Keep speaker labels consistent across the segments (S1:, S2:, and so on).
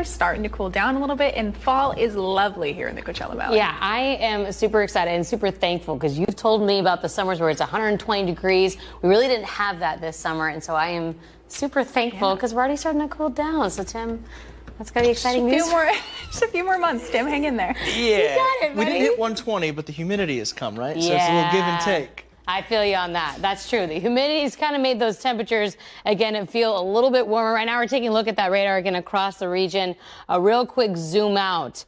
S1: temperatures starting to cool down a little bit, and fall is lovely here in the Coachella Valley.
S2: Yeah, I am super excited and super thankful because you've told me about the summers where it's 120 degrees. We really didn't have that this summer, and so I am super thankful because we're already starting to cool down. So, Tim, that's going to be exciting news.
S1: Just a few more months, Tim. Hang in there.
S3: Yeah.
S2: You got it,
S3: we
S2: buddy.
S3: didn't hit 120, but the humidity has come, right?
S2: Yeah.
S3: So it's a little give and take.
S2: I feel you on that. That's true. The humidity's kind of made those temperatures, again, feel a little bit warmer. Right now we're taking a look at that radar again across the region. A real quick zoom out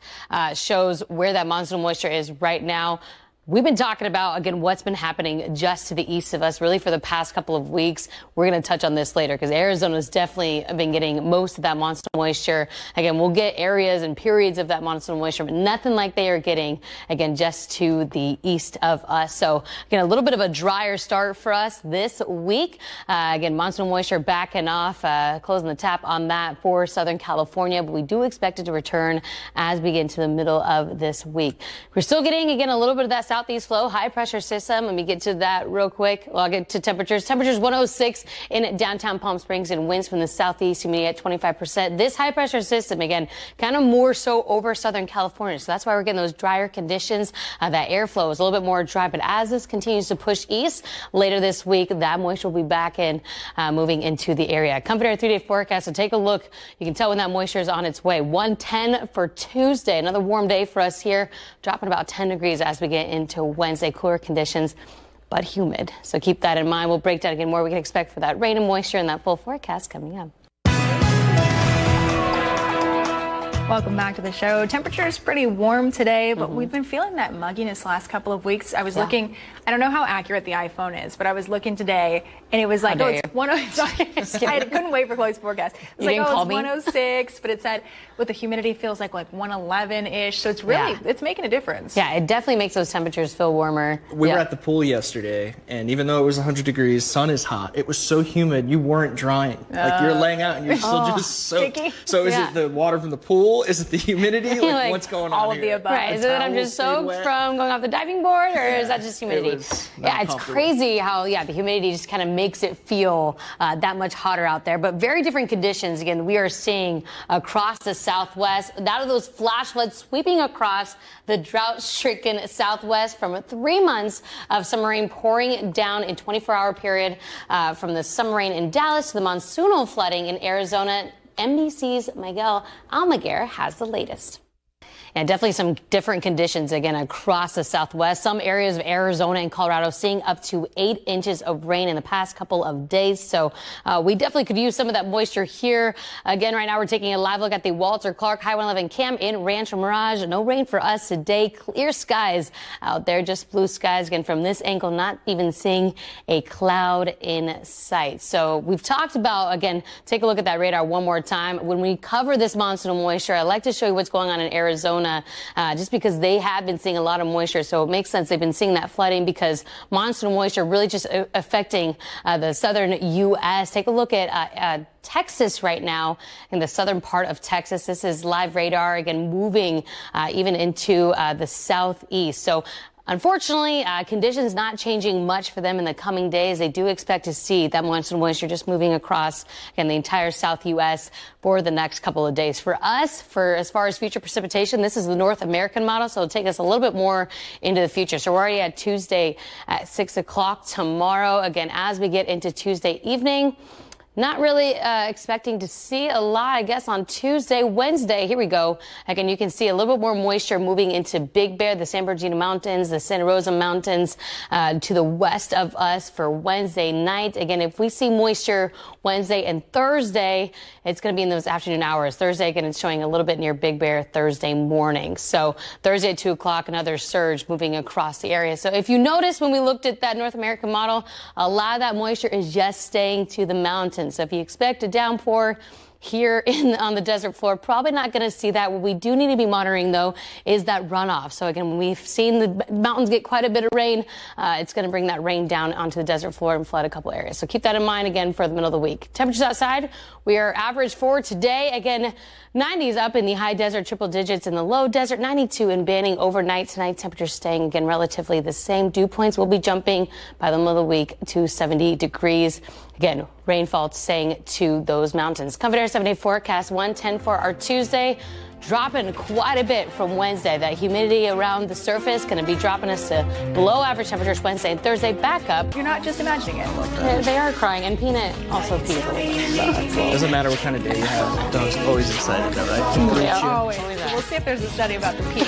S2: shows where that monsoon moisture is right now. We've been talking about, again, what's been happening just to the east of us, really for the past couple of weeks. We're going to touch on this later because Arizona's definitely been getting most of that monsoon moisture. Again, we'll get areas and periods of that monsoon moisture, but nothing like they are getting, again, just to the east of us. So, again, a little bit of a drier start for us this week. Again, monsoon moisture backing off, closing the tap on that for Southern California, but we do expect it to return as we get into the middle of this week. We're still getting, again, a little bit of that southeast flow, high pressure system. Let me get to that real quick. Well, I'll get to temperatures. Temperatures 106 in downtown Palm Springs and winds from the southeast, humidity at 25%. This high pressure system, again, kind of more so over Southern California. So that's why we're getting those drier conditions. That airflow is a little bit more dry. But as this continues to push east later this week, that moisture will be back in, moving into the area. Comfort Air 3-day forecast. So take a look. You can tell when that moisture is on its way. 110 for Tuesday. Another warm day for us here, dropping about 10 degrees as we get into Wednesday. Cooler conditions, but humid. So keep that in mind. We'll break down again more we can expect for that rain and moisture and that full forecast coming up.
S1: Welcome back to the show. Temperature's pretty warm today, but we've been feeling that mugginess last couple of weeks. I was looking, I don't know how accurate the iPhone is, but I was looking today and it was like, oh, it's 106. I couldn't wait for Chloe's forecast. It was like, oh, it's 106, but it said with the humidity feels like 111-ish. So it's really, it's making a difference.
S2: Yeah, it definitely makes those temperatures feel warmer.
S3: We were at the pool yesterday, and even though it was 100 degrees, sun is hot. It was so humid, you weren't drying. Like you're laying out and you're still just soaked.
S1: sticky.
S3: So is it the water from the pool? Is it the humidity? Like, what's going on
S1: all of the above.
S2: Right, is it that I'm just soaked from going off the diving board, or is that just humidity? Yeah, it's crazy how, the humidity just kind of makes it feel that much hotter out there. But very different conditions, again, we are seeing across the Southwest. That of those flash floods sweeping across the drought-stricken Southwest from 3 months of summer rain pouring down in 24-hour period from the summer rain in Dallas to the monsoonal flooding in Arizona. NBC's Miguel Almaguer has the latest. And definitely some different conditions, again, across the Southwest. Some areas of Arizona and Colorado seeing up to 8 inches of rain in the past couple of days. So we definitely could use some of that moisture here. Again, right now we're taking a live look at the Walter Clark High 111 camp in Rancho Mirage. No rain for us today. Clear skies out there, just blue skies. Again, from this angle, not even seeing a cloud in sight. So we've talked about, again, take a look at that radar one more time. When we cover this monsoon moisture, I like to show you what's going on in Arizona. Just because they have been seeing a lot of moisture. So it makes sense they've been seeing that flooding because monsoon moisture really just affecting the southern U.S. Take a look at Texas right now, in the southern part of Texas. This is live radar, again, moving even into the southeast. So unfortunately, conditions not changing much for them in the coming days. They do expect to see that monsoon moisture just moving across, again, the entire South U.S. for the next couple of days. For us, as far as future precipitation, this is the North American model, so it'll take us a little bit more into the future. So we're already at Tuesday at 6 o'clock tomorrow. Again, as we get into Tuesday evening, not really expecting to see a lot, I guess, on Tuesday. Wednesday, here we go. Again, you can see a little bit more moisture moving into Big Bear, the San Bernardino Mountains, the Santa Rosa Mountains to the west of us for Wednesday night. Again, if we see moisture Wednesday and Thursday, it's going to be in those afternoon hours. Thursday, again, it's showing a little bit near Big Bear Thursday morning. So Thursday at 2 o'clock, another surge moving across the area. So if you notice when we looked at that North American model, a lot of that moisture is just staying to the mountains. So if you expect a downpour here on the desert floor, probably not going to see that. What we do need to be monitoring, though, is that runoff. So again, when we've seen the mountains get quite a bit of rain, it's going to bring that rain down onto the desert floor and flood a couple areas. So keep that in mind, again, for the middle of the week. Temperatures outside, we are average for today. Again, 90s up in the high desert, triple digits in the low desert, 92 in Banning overnight tonight. Temperatures staying, again, relatively the same. Dew points will be jumping by the middle of the week to 70 degrees. again, rainfall staying to those mountains. Comfort Air 7-day forecast, 110 for our Tuesday. Dropping quite a bit from Wednesday. That humidity around the surface going to be dropping us to below average temperatures Wednesday and Thursday. Back up.
S1: You're not just imagining it.
S2: They are crying, and Peanut also pees a little bit. So
S3: Doesn't matter what kind of day you have. Dog's always excited, though, right?
S2: Yeah,
S1: always. We'll see if there's a study about the pee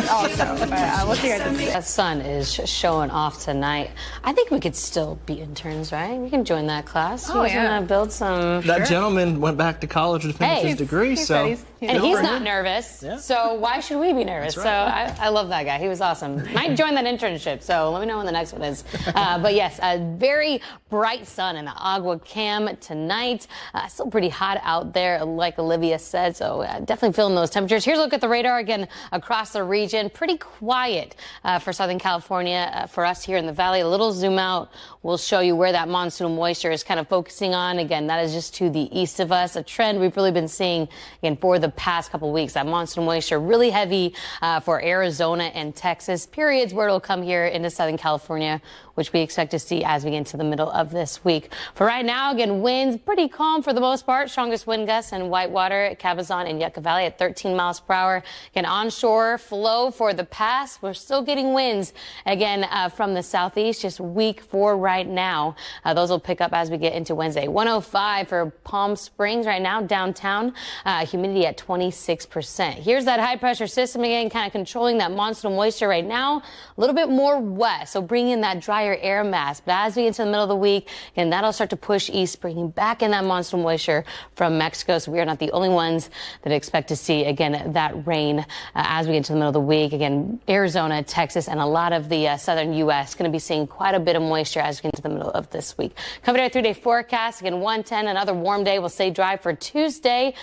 S1: also. But we'll see.
S2: The sun is showing off tonight. I think we could still be interns, right? We can join that class.
S1: Oh,
S2: We're
S1: yeah.
S2: gonna build some.
S3: That gentleman went back to college to finish his degree, so.
S2: And he's not nervous,
S3: Yeah.
S2: so why should we be nervous?
S3: That's
S2: So
S3: right.
S2: I love that guy. He was awesome. Might join that internship, so let me know when the next one is. But yes, a very bright sun in the Agua Cam tonight. Still pretty hot out there, like Olivia said, so definitely feeling those temperatures. Here's a look at the radar again across the region. Pretty quiet for Southern California. For us here in the valley, a little zoom out will show you where that monsoon moisture is kind of focusing on. Again, that is just to the east of us, a trend we've really been seeing again for the past couple of weeks. That monsoon moisture really heavy for Arizona and Texas. Periods where it'll come here into Southern California, which we expect to see as we get into the middle of this week. For right now, again, winds pretty calm for the most part. Strongest wind gusts in Whitewater, Cabazon, and Yucca Valley at 13 miles per hour. Again, onshore flow for the pass. We're still getting winds again from the southeast, just weak for right now. Those will pick up as we get into Wednesday. 105 for Palm Springs right now, downtown. Humidity at 26%. Here's that high pressure system again, kind of controlling that monsoon moisture right now. A little bit more west, so bringing in that drier air mass. But as we get into the middle of the week, again, that'll start to push east, bringing back in that monsoon moisture from Mexico. So we are not the only ones that expect to see, again, that rain as we get into the middle of the week. Again, Arizona, Texas, and a lot of the southern U.S. going to be seeing quite a bit of moisture as we get into the middle of this week. Coming to our 3-day forecast, again, 110, another warm day will stay dry for Tuesday.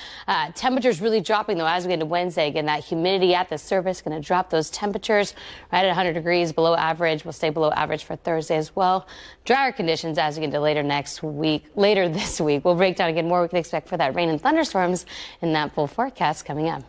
S2: Temperatures really dropping, though, as we get into Wednesday. Again, that humidity at the surface going to drop those temperatures right at 100 degrees below average. Will stay below average for Thursday as well. Drier conditions as we get into later this week. We'll break down again more we can expect for that rain and thunderstorms in that full forecast coming up.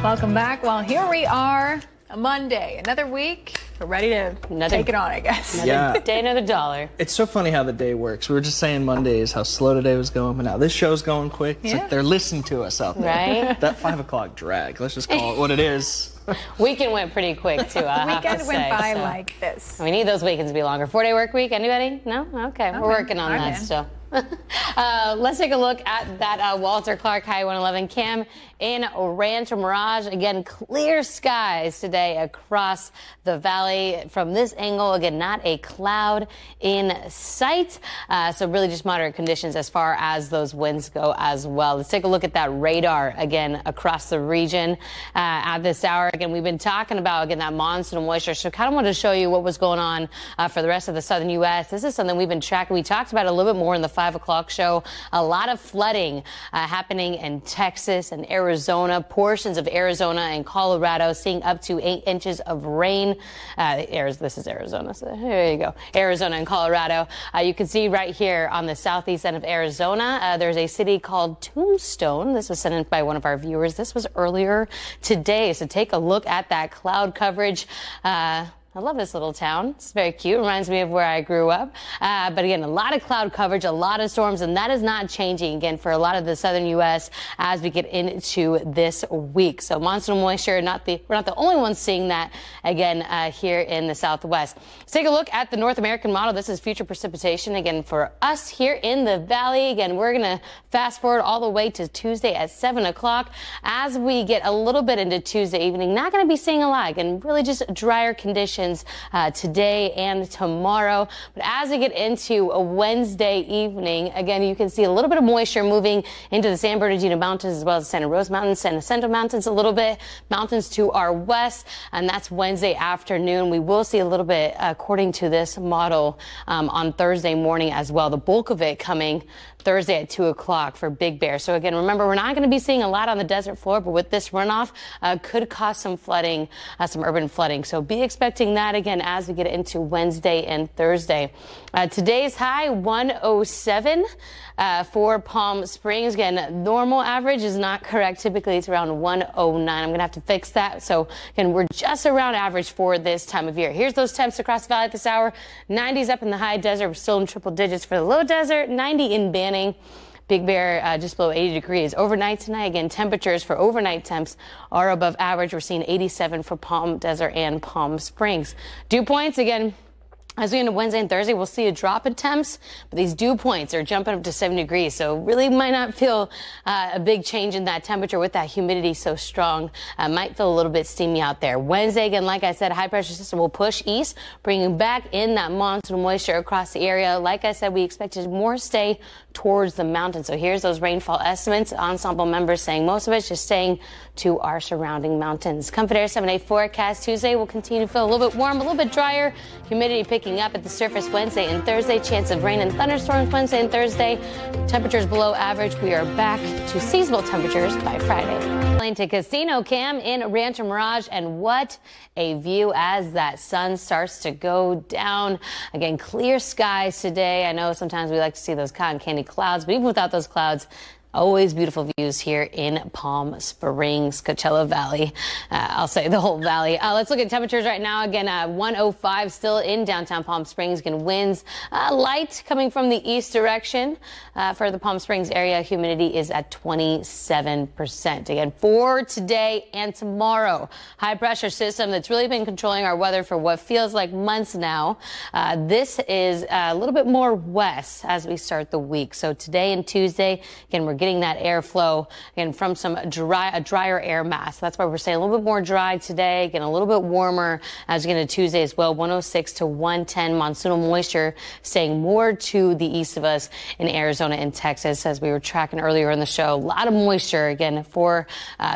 S1: Welcome back. Well, here we are, a Monday, another week. We're ready to take it on, I guess.
S3: Yeah.
S2: Day, another dollar.
S3: It's so funny how the day works. We were just saying Mondays, how slow today was going, but now this show's going quick. It's like they're listening to us out there.
S2: Right?
S3: That 5 o'clock drag, let's just call it what it is.
S2: Weekend went pretty quick, too, I have to
S1: Weekend went
S2: say,
S1: by
S2: so.
S1: like this.
S2: We need those weekends to be longer. 4-day work week, anybody? No? Okay, we're working on that still. Let's take a look at that Walter Clark High 111 cam in Rancho Mirage. Again, clear skies today across the valley. From this angle, again, not a cloud in sight. So really just moderate conditions as far as those winds go as well. Let's take a look at that radar again across the region at this hour. Again, we've been talking about, again, that monsoon moisture. So kind of wanted to show you what was going on for the rest of the southern U.S. This is something we've been tracking. We talked about it a little bit more in the 5 o'clock show. A lot of flooding happening in Texas and Arizona, portions of Arizona and Colorado, seeing up to 8 inches of rain. This is Arizona, so there you go. Arizona and Colorado. You can see right here on the southeast end of Arizona, there's a city called Tombstone. This was sent in by one of our viewers. This was earlier today, so take a look at that cloud coverage. I love this little town. It's very cute. Reminds me of where I grew up. But again, a lot of cloud coverage, a lot of storms, and that is not changing again for a lot of the southern U.S. as we get into this week. So monsoon moisture, we're not the only ones seeing that again here in the Southwest. Let's take a look at the North American model. This is future precipitation again for us here in the valley. Again, we're going to fast forward all the way to Tuesday at 7 o'clock. As we get a little bit into Tuesday evening, not going to be seeing a lot, and really just drier conditions today and tomorrow. But as we get into a Wednesday evening, again, you can see a little bit of moisture moving into the San Bernardino Mountains as well as the Santa Rosa Mountains, San Jacinto Mountains a little bit, mountains to our west, and that's Wednesday afternoon. We will see a little bit, according to this model, on Thursday morning as well. The bulk of it coming Thursday at 2 o'clock for Big Bear. So again, remember, we're not going to be seeing a lot on the desert floor, but with this runoff, could cause some flooding, some urban flooding. So be expecting watching that again as we get into Wednesday and Thursday. Today's high 107 for Palm Springs. Again, normal average is not correct. Typically it's around 109. I'm going to have to fix that. So again, we're just around average for this time of year. Here's those temps across the valley at this hour. 90s up in the high desert. We're still in triple digits for the low desert. 90 in Banning. Big Bear just below 80 degrees. Overnight tonight, again, temperatures for overnight temps are above average. We're seeing 87 for Palm Desert and Palm Springs. Dew points, again, as we get into Wednesday and Thursday, we'll see a drop in temps, but these dew points are jumping up to 70 degrees, so really might not feel a big change in that temperature with that humidity so strong. Might feel a little bit steamy out there. Wednesday, again, like I said, high pressure system will push east, bringing back in that monsoon moisture across the area. Like I said, we expected more stay towards the mountains. So here's those rainfall estimates. Ensemble members saying most of it's just staying to our surrounding mountains. Comfort Air 7-day forecast. Tuesday will continue to feel a little bit warm, a little bit drier. Humidity picking up at the surface Wednesday and Thursday. Chance of rain and thunderstorms Wednesday and Thursday. Temperatures below average. We are back to seasonal temperatures by Friday. Playing to Casino Cam in Rancho Mirage, and what a view as that sun starts to go down. Again, clear skies today. I know sometimes we like to see those cotton candy clouds, but even without those clouds, always beautiful views here in Palm Springs, Coachella Valley. I'll say the whole valley. Let's look at temperatures right now. Again, 105 still in downtown Palm Springs. Again, winds light coming from the east direction for the Palm Springs area. Humidity is at 27%. Again, for today and tomorrow, high pressure system that's really been controlling our weather for what feels like months now. This is a little bit more west as we start the week. So today and Tuesday, again, we're getting that airflow again from some a drier air mass. That's why we're saying a little bit more dry today, getting a little bit warmer as we get into Tuesday as well. 106 to 110 monsoonal moisture staying more to the east of us in Arizona and Texas, as we were tracking earlier in the show. A lot of moisture again for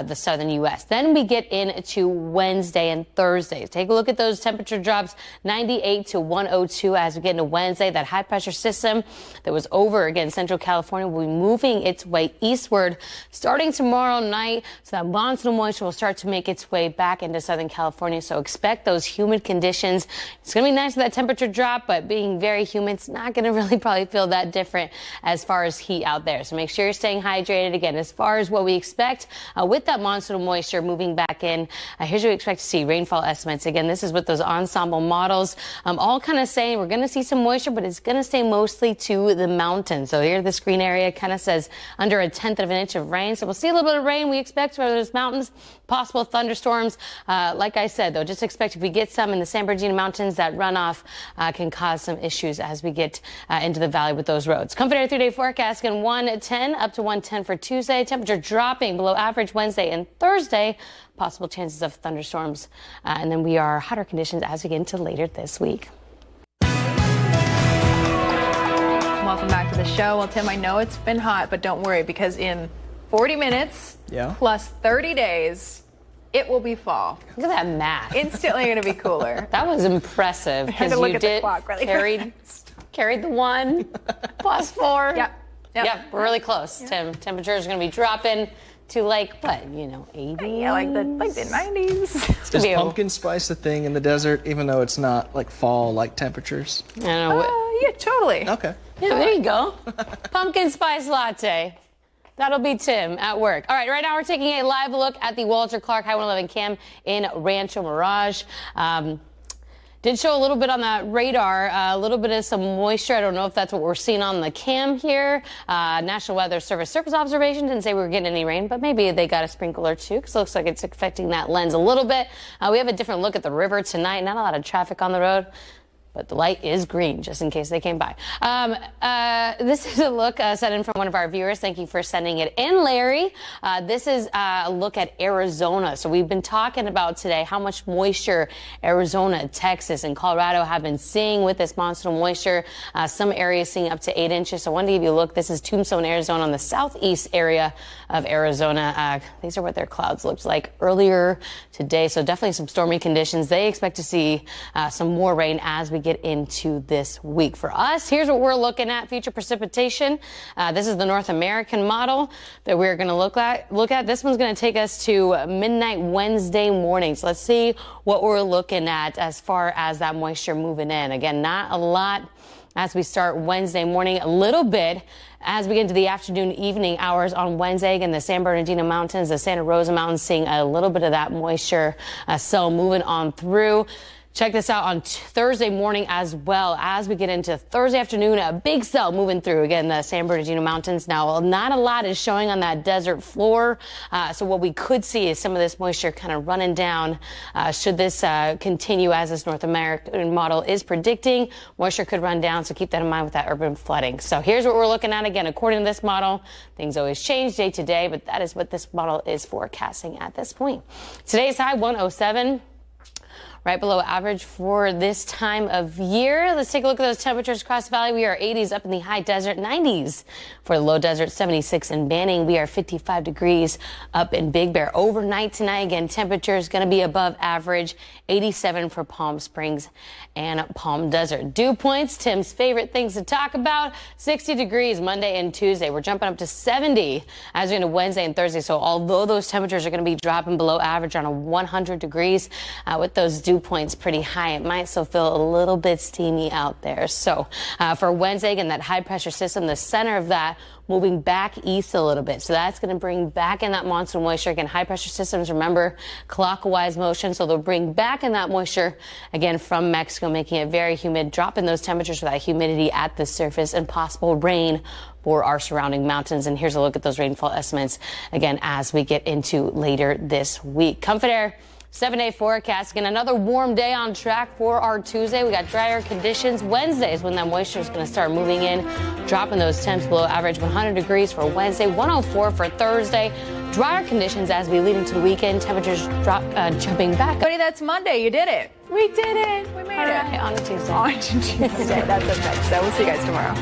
S2: the southern U.S. Then we get into Wednesday and Thursday. Take a look at those temperature drops. 98 to 102 as we get into Wednesday. That high pressure system that was over again Central California will be moving its way eastward starting tomorrow night. So that monsoon moisture will start to make its way back into Southern California. So expect those humid conditions. It's going to be nice with that temperature drop, but being very humid, it's not going to really probably feel that different as far as heat out there. So make sure you're staying hydrated. Again, as far as what we expect with that monsoon moisture moving back in, here's what we expect to see. Rainfall estimates. Again, this is with those ensemble models all kind of saying we're going to see some moisture, but it's going to stay mostly to the mountains. So here this green area kind of says under a 1/10 of an inch of rain. So we'll see a little bit of rain. We expect where there's mountains, possible thunderstorms. Like I said, though, just expect if we get some in the San Bernardino Mountains, that runoff can cause some issues as we get into the valley with those roads. Comfort Air 3-day forecast again 110 up to 110 for Tuesday. Temperature dropping below average Wednesday and Thursday. Possible chances of thunderstorms. And then we are hotter conditions as we get into later this week.
S1: Welcome back to the show. Well, Tim, I know it's been hot, but don't worry, because in 40 minutes plus 30 days, it will be fall.
S2: Look at that math.
S1: Instantly going to be cooler.
S2: That was impressive.
S1: I had to look at the clock really
S2: carried the 1 plus 4.
S1: Yep,
S2: we're really close, Tim. Temperatures are going to be dropping to like, what, 80?
S1: Yeah, like the 90s.
S3: Is pumpkin spice a thing in the desert, even though it's not like fall-like temperatures?
S2: I don't know.
S1: Yeah, totally.
S3: Okay.
S2: Yeah, there you go. Pumpkin spice latte. That'll be Tim at work. All right, right now we're taking a live look at the Walter Clark High 111 cam in Rancho Mirage. Did show a little bit on that radar, a little bit of some moisture. I don't know if that's what we're seeing on the cam here. National Weather Service surface observation didn't say we were getting any rain, but maybe they got a sprinkle or two, because it looks like it's affecting that lens a little bit. We have a different look at the river tonight. Not a lot of traffic on the road, but the light is green, just in case they came by. This is a look sent in from one of our viewers. Thank you for sending it in, Larry. This is a look at Arizona. So we've been talking about today how much moisture Arizona, Texas, and Colorado have been seeing with this monsoon moisture. Some areas seeing up to 8 inches. So I wanted to give you a look. This is Tombstone, Arizona, on the southeast area of Arizona. These are what their clouds looked like earlier today. So definitely some stormy conditions. They expect to see some more rain as we get into this week. For us, here's what we're looking at. Future precipitation. This is the North American model that we're going to look at. This one's going to take us to midnight Wednesday morning. So let's see what we're looking at as far as that moisture moving in. Again, not a lot as we start Wednesday morning, a little bit as we get into the afternoon, evening hours on Wednesday. Again, the San Bernardino Mountains, the Santa Rosa Mountains, seeing a little bit of that moisture cell moving on through. Check this out on Thursday morning as well. As we get into Thursday afternoon, a big cell moving through, again, the San Bernardino Mountains. Now, not a lot is showing on that desert floor. So what we could see is some of this moisture kind of running down. Should this continue as this North American model is predicting, moisture could run down. So keep that in mind with that urban flooding. So here's what we're looking at. Again, according to this model, things always change day to day, but that is what this model is forecasting at this point. Today's high, 107. Right below average for this time of year. Let's take a look at those temperatures across the valley. We are 80s up in the high desert, 90s for the low desert, 76 in Banning. We are 55 degrees up in Big Bear. Overnight tonight, again, temperature is going to be above average, 87 for Palm Springs and Palm Desert. Dew points, Tim's favorite things to talk about, 60 degrees Monday and Tuesday. We're jumping up to 70 as we get into Wednesday and Thursday. So although those temperatures are going to be dropping below average on a 100 degrees with those dew points pretty high, it might still feel a little bit steamy out there. So for Wednesday, again, that high pressure system, the center of that moving back east a little bit. So that's going to bring back in that monsoon moisture. Again, high pressure systems, remember, clockwise motion. So they'll bring back in that moisture again from Mexico, making it very humid, dropping those temperatures for that humidity at the surface and possible rain for our surrounding mountains. And here's a look at those rainfall estimates again as we get into later this week. Comfort Air 7-day forecast. Again, another warm day on track for our Tuesday. We got drier conditions. Wednesday is when that moisture is going to start moving in, dropping those temps below average. 100 degrees for Wednesday, 104 for Thursday. Drier conditions as we lead into the weekend. Temperatures jumping back.
S1: Buddy, that's Monday. You did it.
S2: We did it.
S1: We made
S2: All
S1: it.
S2: right, on to Tuesday.
S1: On to Tuesday. That's it. So we'll see you guys tomorrow.